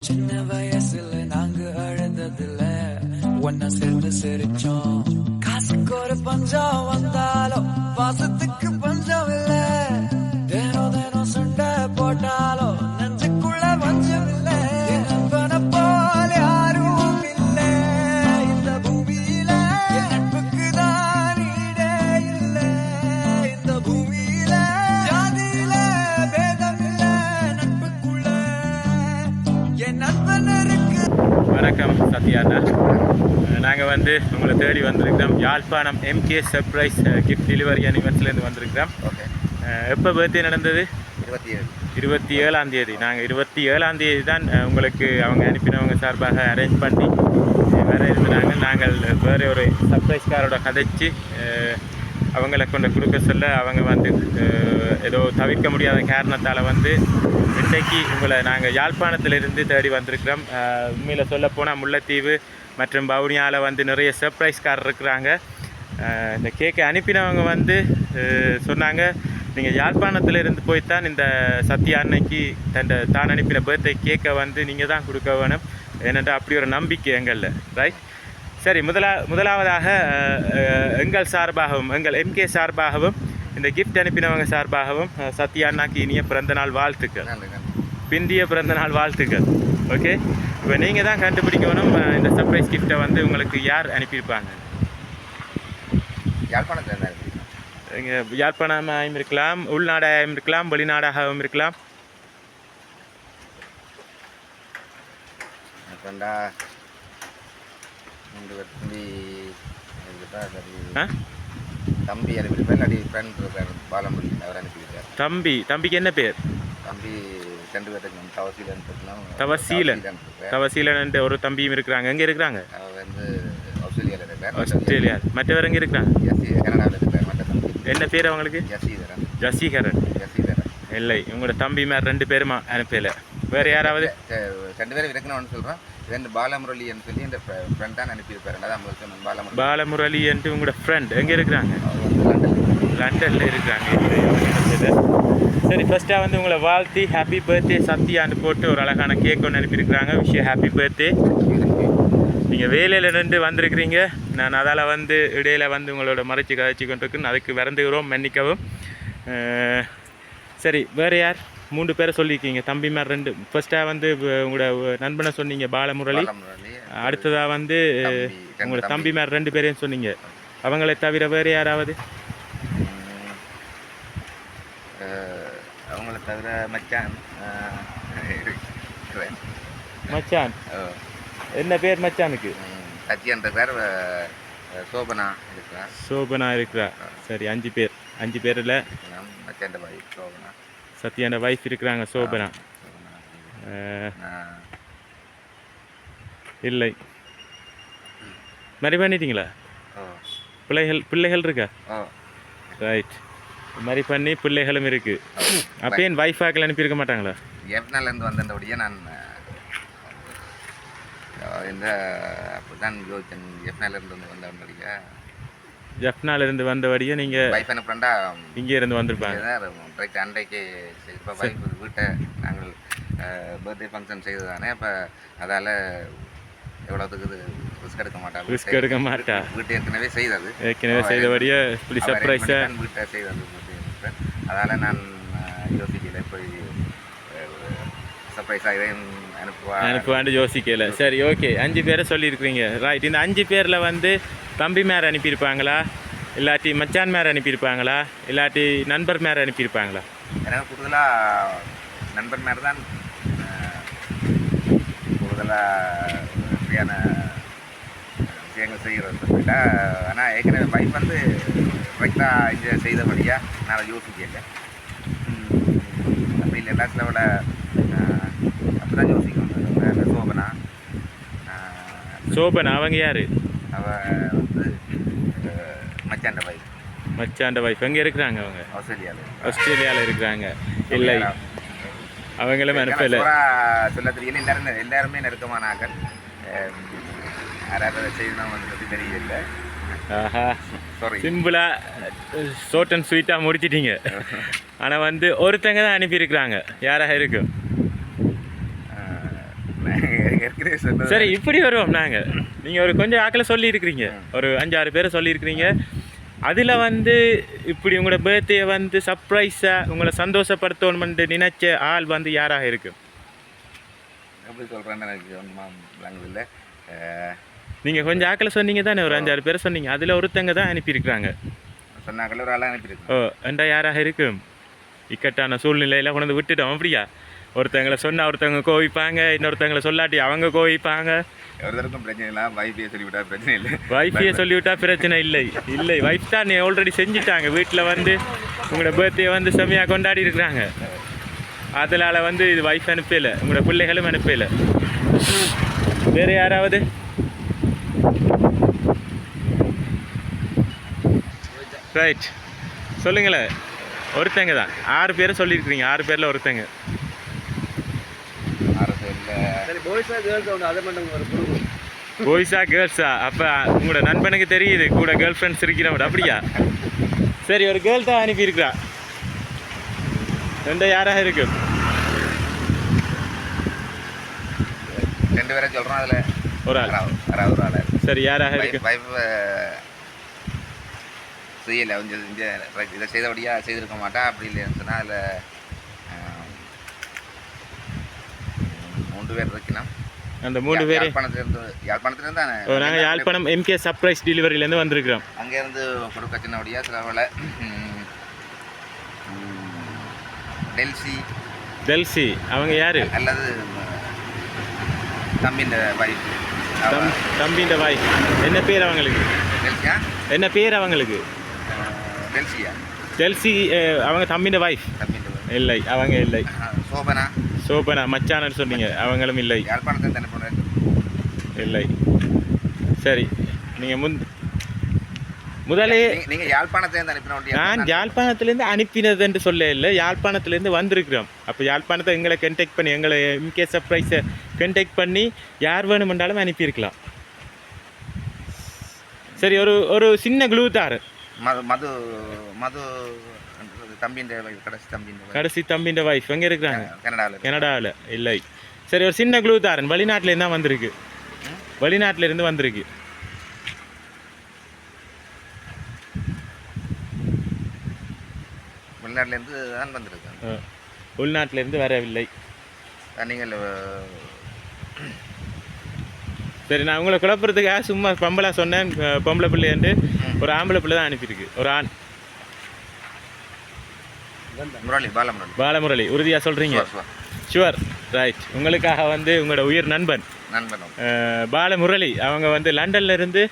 சின்ன வயசுல நாங்க அழுந்ததுல ஒன்ன சேர்ந்து சிரிச்சோம். காசுக்கு ஒரு பஞ்சம் வந்தாலும் பாசத்துக்கு பஞ்சம் இல்ல. தினம் தினம் சண்டை போட்டாலும் நெஞ்சுக்குள்ள பஞ்சம் இல்ல. நண்பனை போல யாரும் இல்ல இந்த பூமியில. நட்புக்கு தான் ஈடே இல்ல இந்த பூமியில. ஜாதியில பேதம் இல்ல நட்புக்குள்ள என் நண்பன் இருக்கு. வணக்கம் சத்யாண்ணா. நாங்கள் வந்து உங்களை தேடி வந்திருக்கிறோம். Jaffna MK surprise gift delivery அனிவர்ஸ்லேருந்து வந்திருக்கிறோம். எப்போ பர்த்டே நடந்தது? 27ஆம் தேதி. நாங்கள் 27ஆம் தேதி தான் உங்களுக்கு அவங்க அனுப்பினவங்க சார்பாக அரேஞ்ச் பண்ணி வர இருந்தாங்க. நாங்கள் வேறு ஒரு சர்ப்ரைஸ்காரோட கதைச்சி அவங்கள கொண்டு கொடுக்க சொல்ல அவங்க வந்து ஏதோ தவிர்க்க முடியாத காரணத்தால் வந்து இன்றைக்கு உங்களை நாங்கள் யாழ்ப்பாணத்திலிருந்து தேடி வந்திருக்கிறோம். உண்மையில் சொல்லப்போனால் முல்லைத்தீவு மற்றும் வவுனியாவில் வந்து நிறைய சர்ப்ரைஸ்காரர் இருக்கிறாங்க. இந்த கேக்கை அனுப்பினவங்க வந்து சொன்னாங்க, நீங்கள் யாழ்ப்பாணத்திலிருந்து போய்த்தான் இந்த சத்யா அன்னைக்கு தான் அனுப்பின பர்த்டே கேக்கை வந்து நீங்கள் தான் கொடுக்க வேணும், ஏனென்றால் அப்படி ஒரு நம்பிக்கை எங்களில். ரைட், சரி. முதலாவதாக எங்கள் சார்பாகவும் எங்கள் MK சார்பாகவும் இந்த கிஃப்ட் அனுப்பினவங்க சார்பாகவும் சத்யா அண்ணாக்கு இனிய பிறந்தநாள் வாழ்த்துக்கள், பிந்திய பிறந்தநாள் வாழ்த்துக்கள். ஓகே, இப்போ நீங்கள் தான் கண்டுபிடிக்கணும் இந்த சர்ப்ரைஸ் கிஃப்ட்டை வந்து உங்களுக்கு யார் அனுப்பியிருப்பாங்க. இங்கே யாழ்ப்பாணமாகவும் இருக்கலாம், உள்நாடாகவும் இருக்கலாம், வெளிநாடாகவும் இருக்கலாம். தம்பிக்கு என்ன பேர்? தவசீலன் ஒரு தம்பியும் இருக்கிறாங்க. எங்கே இருக்கிறாங்க? ஆஸ்திரேலியா. மற்றவர் எங்கே இருக்கிறாங்க? என்ன பேர் அவங்களுக்கு? ஜசீகரன். இல்லை, உங்களோட தம்பி மேலே 2 பேருமா அனுப்பல. வேறு யாராவது? 2 பேரும் இருக்கணும்னு சொல்கிறோம். 2 பாலமுரளி என்று சொல்லி இந்த ஃப்ரெண்ட் தான் அனுப்பியிருப்பாரு. அதான் பாலமுரளி என்று உங்களோட ஃப்ரெண்ட் எங்கே இருக்கிறாங்க? லண்டனில் இருக்கிறாங்க. சரி, ஃபஸ்ட்டாக வந்து உங்களை வாழ்த்தி ஹாப்பி பர்த்டே சத்யான்னு போட்டு ஒரு அழகான கேக் ஒன்று அனுப்பியிருக்கிறாங்க. விஷயம் ஹாப்பி பர்த்டே. நீங்கள் வேலையில் நின்று வந்திருக்கிறீங்க. நான் அதால் வந்து இடையில வந்து உங்களோட மறைச்சி கதைச்சி கொண்டிருக்குன்னு அதுக்கு விறந்துகிறோம், மன்னிக்கவும். சரி, வேறு யார்? 3 பேரை சொல்லியிருக்கீங்க. தம்பி மேலே 2. ஃபஸ்ட்டாக வந்து உங்களோட நண்பனை சொன்னீங்க பாலமுரளி. அடுத்ததாக வந்து உங்களோட தம்பி மேலே 2 பேரையும் சொன்னீங்க. அவங்களை தவிர வேறு யாராவது? அவங்கள தவிர மச்சான். மச்சான் என்ன பேர் மச்சானுக்கு? சத்யான்ற பேர். சோபனா இருக்கிறா. சோபனா இருக்கிறா. சரி, 5 பேர். 5 பேரில் மச்சான் வைஃப் சோபனா, சத்யாண்ட வைஃப் இருக்கிறாங்க சோபனா. இல்லை, மாதிரி பண்ணிட்டீங்களா? பிள்ளைகள் இருக்கா? ரைட், மாதிரி பண்ணி பிள்ளைகளும் இருக்கு. அப்போ என் வைஃபாக்கள் அனுப்பியிருக்க மாட்டாங்களா? எஃப்னாலேருந்து வந்தபடியே நான் இந்த அப்படிதான் யோசிச்சேன். ஜஃப்னாலேருந்து வந்தபடியே நீங்கள் வைஃப் என்ன ஃப்ரெண்டா இங்கே இருந்து வந்திருப்பாங்க. ரைட், அன்றைக்கு இப்போ வைஃப் வீட்டை நாங்கள் பர்த்டே ஃபங்க்ஷன் செய்ததானே. இப்போ அதால் எவ்வளோத்துக்கு ரிஸ்க் எடுக்க மாட்டா. வீட்டை ஏற்கனவே செய்தபடியே இப்படி சர்ப்ரைஸாக வீட்டை செய்தது. அதால் நான் யோசிக்கல, போய் சர்ப்ரைஸாக இதையும் அனுப்புவான்னு யோசிக்கல. சரி, ஓகே. 5 பேரை சொல்லியிருக்கிறீங்க. ரைட், இந்த 5 பேரில் வந்து தம்பி மேலே அனுப்பியிருப்பாங்களா, இல்லாட்டி மச்சான் மேலே அனுப்பியிருப்பாங்களா, இல்லாட்டி நண்பர் மேலே அனுப்பியிருப்பாங்களா? எனக்கு கூடுதலாக நண்பர் மேலே தான் கூடுதலாக ஃப்ரீயான விஷயங்கள் செய்கிறது. ஆனால் ஏற்கனவே வைஃப் வந்து கரெக்டாக இங்கே செய்தபடியாக நான் யோசிக்கல. அப்படி இல்லை, எல்லா சிலவோட அப்படி தான் யோசிக்கணும். சோபனா அவங்க யார்? அவள் வந்து மச்சாண்ட வைஃப். எங்கே இருக்கிறாங்க? அவங்க ஆஸ்திரேலியாவில் இருக்கிறாங்க. இல்லை, அவங்களும் அனுப்பலை. சொல்ல தெரியல. எல்லாருமே நெருக்கமான ஆக்கள். யாராவது செய்யணும் வந்து தெரியல. ஆஹா, சிம்பிளாக ஷார்ட் அண்ட் ஸ்வீட்டாக முடிச்சிட்டிங்க. ஆனால் வந்து ஒருத்தங்க தான் அனுப்பியிருக்கிறாங்க. யாராக இருக்கும்? சரி இப்படி வருவோம் நாங்கள். நீங்கள் ஒரு கொஞ்சம் ஆக்களை சொல்லியிருக்கிறீங்க, ஒரு 5-6 பேரை சொல்லியிருக்கிறீங்க. அதில் வந்து இப்படி உங்களோட பர்த்டே வந்து சர்ப்ரைஸாக உங்களை சந்தோஷப்படுத்தணும்னு நினைச்ச ஆள் வந்து யாராக இருக்கு? எப்படி சொல்கிறேன்னு எனக்கு ஒன்றும் இல்லை. நீங்கள் கொஞ்சம் ஆக்களை சொன்னீங்க தானே, ஒரு 5-6 பேரை சொன்னீங்க. அதில் ஒருத்தங்க தான் அனுப்பியிருக்கிறாங்க. சொன்னாக்கள் ஒரு ஆளாக அனுப்பியிருக்கோம். ஓ, எண்டா யாராக இருக்கும்? இக்கட்டான சூழ்நிலையில் கொண்டு வந்து விட்டுட்டோம். அப்படியா? ஒருத்தங்களை சொன்னால் ஒருத்தவங்க கோவிப்பாங்க, இன்னொருத்தங்களை சொல்லாட்டி அவங்க கோவிப்பாங்க. ஒருத்தருக்கும் பிரச்சனை இல்லை. வைஃபையை சொல்லிவிட்டா பிரச்சனை இல்லை. வைஃபையை சொல்லிவிட்டா பிரச்சனை இல்லை. இல்லை, வைஃப் தான் ஆல்ரெடி செஞ்சுட்டாங்க. வீட்டில் வந்து உங்களோட பர்த்டே வந்து செம்மையாக கொண்டாடி இருக்கிறாங்க. அதனால் வந்து இது வைஃப் அனுப்பல, உங்களோட பிள்ளைகளும் அனுப்பல. வேறு யாராவது? ரைட், சொல்லுங்களேன். ஒருத்தங்க தான். 6 பேரை சொல்லியிருக்கிறீங்க. 6 பேரில் ஒருத்தங்க. பாய்ஸா கேர்ள்ஸா? அப்போ உங்களோட நண்பனுக்கு தெரியுது கூட கேர்ள் ஃப்ரெண்ட்ஸ் இருக்கிறவங்க. அப்படியா? சரி, ஒரு கேர்ள் தான் அனுப்பியிருக்கிறா. 2 யாராக இருக்கு? 2 பேரை சொல்கிறோம். அதில் ஒரு ஆள். ஒரு ஆள். சரி, யாராக இருக்கு? வைஃப் செய்யலை. கொஞ்சம் இதை செய்தபடியாக செய்திருக்க மாட்டா. அப்படி இல்லைன்னு சொன்னால் அதில் 3 பேர் இருக்கணும். அந்த 3 பேர் யாழ்ப்பாணத்துலேருந்து தானே. நாங்கள் யாழ்ப்பாணம் MK சர்ப்ரைஸ் டெலிவரியிலேருந்து வந்திருக்கிறோம். அங்கேருந்து கொடுக்க சின்னபடியாக சிலவளை டெல்சி அவங்க யார்? அல்லது தம்பின்ற வைஃப். தம்பின்ற வைஃப். என்ன பேர் அவங்களுக்கு? டெல்சியா? என்ன பேர் அவங்களுக்கு? டெல்சியா? டெல்சி அவங்க தம்பின்ற வைஃப். இல்லை, அவங்க இல்லை. சோபனா மச்சானு சொன்னீங்க. அவங்களும் இல்லை. இல்லை. சரி, நீங்கள் முதலே நீங்கள் யாழ்ப்பாணத்துலேருந்து அனுப்பினோம். நான் யாழ்ப்பாணத்துலேருந்து அனுப்பினது என்று சொல்ல இல்லை, யாழ்ப்பாணத்துலேருந்து வந்திருக்கிறோம். அப்போ யாழ்ப்பாணத்தை எங்களை கண்டெக்ட் பண்ணி, எங்களை MK சர்ப்ரைஸை கண்டெக்ட் பண்ணி யார் வேணுமென்றாலும் அனுப்பியிருக்கலாம். சரி, ஒரு சின்ன க்ளூ தாரு. மது கடைசி தம்பின்ற வைஃப் எங்கே இருக்கிறாங்க? கனடாவில். இல்லை. சரி, ஒரு சின்ன க்ளூ தாரன். வெளிநாட்டிலேருந்து தான் வந்திருக்கு. வெளிநாட்டிலேருந்து வந்திருக்கு. வெளிநாட்டிலேருந்து தான் வந்திருக்கு. உள்நாட்டிலேருந்து வரவில்லை. நீங்கள் சரி, நான் உங்களை குழப்பறதுக்காக சும்மா பொம்பளை சொன்னேன். பொம்பளை பிள்ளைன்ட்டு ஒரு ஆம்பளை பிள்ளை தான் அனுப்பியிருக்கு. ஒரு ஆண். பாலமுரளி. உறுதியாக சொல்கிறீங்க? ஷுவர். ரைட். உங்களுக்காக வந்து உங்களோட உயிர் நண்பன் பாலமுரளி அவங்க வந்து லண்டனில் இருந்து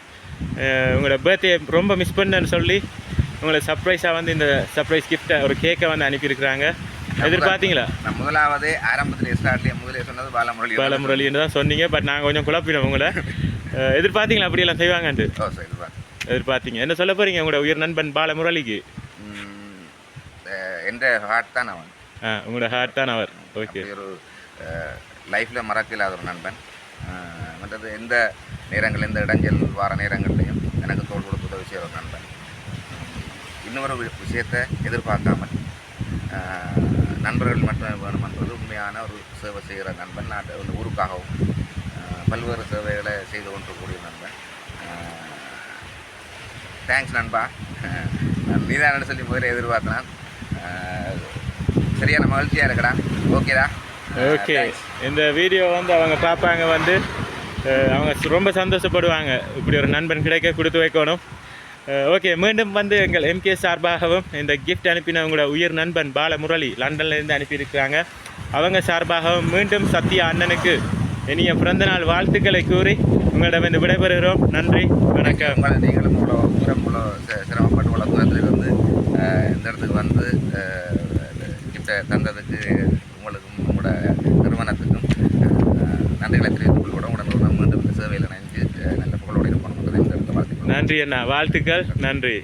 உங்களோட பர்த்டே ரொம்ப மிஸ் பண்ணேன்னு சொல்லி உங்களை சர்ப்ரைஸாக வந்து இந்த சர்ப்ரைஸ் கிஃப்ட்டை ஒரு கேக்கை வந்து அனுப்பியிருக்கிறாங்க. எதிர்பார்த்தீங்களா? முதலாவது ஆரம்பத்தில் முதலே சொன்னது பாலமுரளின்னு தான் சொன்னீங்க. பட் நாங்கள் கொஞ்சம் குழப்பினோம் உங்களை. எதிர்பார்த்தீங்களா அப்படியெல்லாம் செய்வாங்கன்ட்டு? எதிர்பார்த்தீங்க. என்ன சொல்ல போகிறீங்க உங்களோட உயிர் நண்பன் பாலமுரளிக்கு? என்ற ஹார்ட் தான் அவன். உங்களோட ஹார்ட் தான் அவர். ஓகே. ஒரு லைஃப்பில் மறக்க இல்லாத ஒரு நண்பன். மற்றது எந்த நேரங்கள், எந்த இடைஞ்சல் வார நேரங்கள்லையும் எனக்கு தோல் கொடுத்து உதவி செய்கிற ஒரு நண்பன். இன்னொரு விஷயத்தை எதிர்பார்க்காமல் நண்பர்கள் மட்டும் வேணுமென்றது உண்மையான ஒரு சேவை செய்கிற நண்பன். நாட்டு ஊருக்காகவும் பல்வேறு சேவைகளை செய்து கொண்டிருக்கக்கூடிய நண்பன். தேங்க்ஸ் நண்பா. நீதான் சொல்லி முதல்ல எதிர்பார்த்தேன். சரியான மகிழ்ச்சியாக இருக்கடா. ஓகேடா. ஓகே. இந்த வீடியோ வந்து அவங்க பார்ப்பாங்க, வந்து அவங்க ரொம்ப சந்தோஷப்படுவாங்க. இப்படி ஒரு நண்பன் கிடைக்க கொடுத்து வைக்கணும். ஓகே, மீண்டும் வந்து எங்கள் MK சார்பாகவும் இந்த கிஃப்ட் அனுப்பினவங்களோட உயிர் நண்பன் பாலமுரளி லண்டன்லேருந்து அனுப்பியிருக்கிறாங்க. அவங்க சார்பாகவும் மீண்டும் சத்யா அண்ணனுக்கு இனிய பிறந்தநாள் வாழ்த்துக்களை கூறி உங்களிடம் இந்த விடைபெறுகிறோம். நன்றி, வணக்கம். நீங்களும் இவ்வளோ சிரமப்பட்டு இவ்வளோ தூரத்திலிருந்து இந்த இடத்துக்கு வந்து கிஃப்டை தந்ததுக்கு உங்களுக்கும் உங்களோட நிறுவனத்துக்கும் நன்றிகளை தெரிவித்துக் கொள்வோம். உடனுடன் மீண்டும் இந்த சேவையில் நினைஞ்சு நல்ல புகழோடு இருப்போம். நன்றி அண்ணா, வாழ்த்துக்கள். நன்றி.